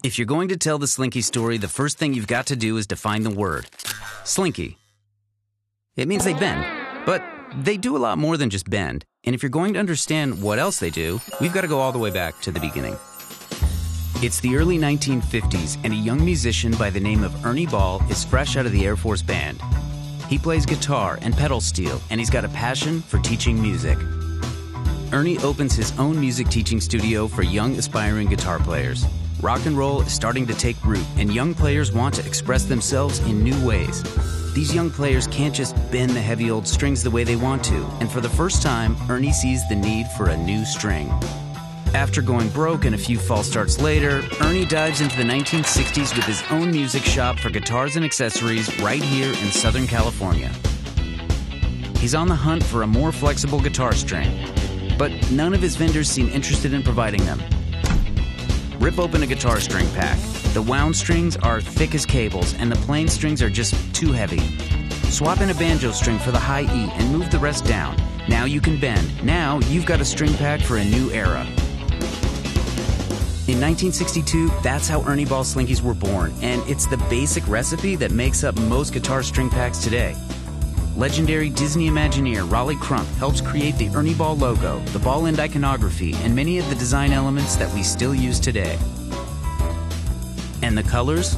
If you're going to tell the Slinky story, the first thing you've got to do is define the word. Slinky. It means they bend, but they do a lot more than just bend. And if you're going to understand what else they do, we've got to go all the way back to the beginning. It's the early 1950s, and a young musician by the name of Ernie Ball is fresh out of the Air Force Band. He plays guitar and pedal steel, and he's got a passion for teaching music. Ernie opens his own music teaching studio for young aspiring guitar players. Rock and roll is starting to take root, and young players want to express themselves in new ways. These young players can't just bend the heavy old strings the way they want to, and for the first time, Ernie sees the need for a new string. After going broke and a few false starts later, Ernie dives into the 1960s with his own music shop for guitars and accessories right here in Southern California. He's on the hunt for a more flexible guitar string, but none of his vendors seem interested in providing them. Rip open a guitar string pack. The wound strings are thick as cables, and the plain strings are just too heavy. Swap in a banjo string for the high E and move the rest down. Now you can bend. Now you've got a string pack for a new era. In 1962, that's how Ernie Ball Slinkies were born, and it's the basic recipe that makes up most guitar string packs today. Legendary Disney Imagineer Raleigh Crump helps create the Ernie Ball logo, the ball end iconography, and many of the design elements that we still use today. And the colors?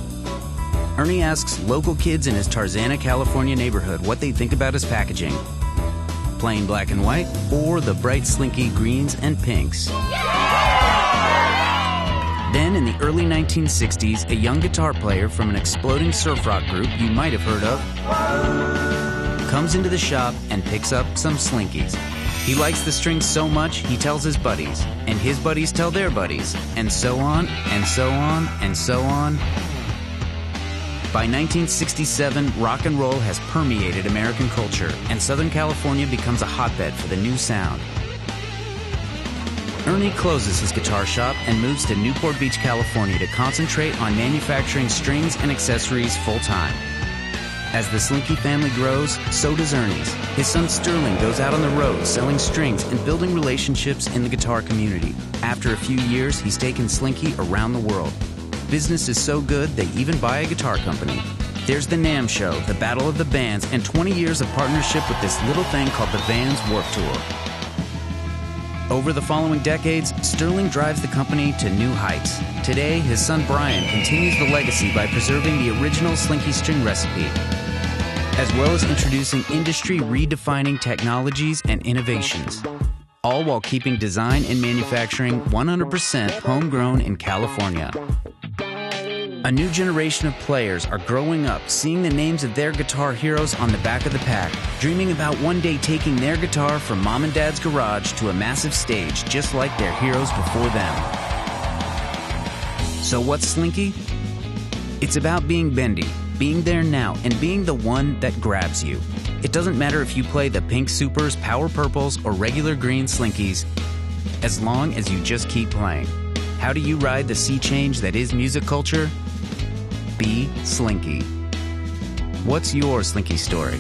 Ernie asks local kids in his Tarzana, California neighborhood what they think about his packaging. Plain black and white, or the bright slinky greens and pinks. Then, in the early 1960s, a young guitar player from an exploding surf rock group you might have heard of comes into the shop and picks up some Slinkies. He likes the strings so much, he tells his buddies, and his buddies tell their buddies, and so on, and so on, and so on. By 1967, rock and roll has permeated American culture, and Southern California becomes a hotbed for the new sound. Ernie closes his guitar shop and moves to Newport Beach, California to concentrate on manufacturing strings and accessories full-time. As the Slinky family grows, so does Ernie's. His son Sterling goes out on the road selling strings and building relationships in the guitar community. After a few years, he's taken Slinky around the world. Business is so good, they even buy a guitar company. There's the NAMM show, the Battle of the Bands, and 20 years of partnership with this little thing called the Vans Warped Tour. Over the following decades, Sterling drives the company to new heights. Today, his son Brian continues the legacy by preserving the original Slinky string recipe, as well as introducing industry-redefining technologies and innovations, all while keeping design and manufacturing 100% homegrown in California. A new generation of players are growing up, seeing the names of their guitar heroes on the back of the pack, dreaming about one day taking their guitar from mom and dad's garage to a massive stage just like their heroes before them. So what's Slinky? It's about being bendy, being there now, and being the one that grabs you. It doesn't matter if you play the pink supers, power purples, or regular green Slinkies, as long as you just keep playing. How do you ride the sea change that is music culture? Be Slinky. What's your Slinky story?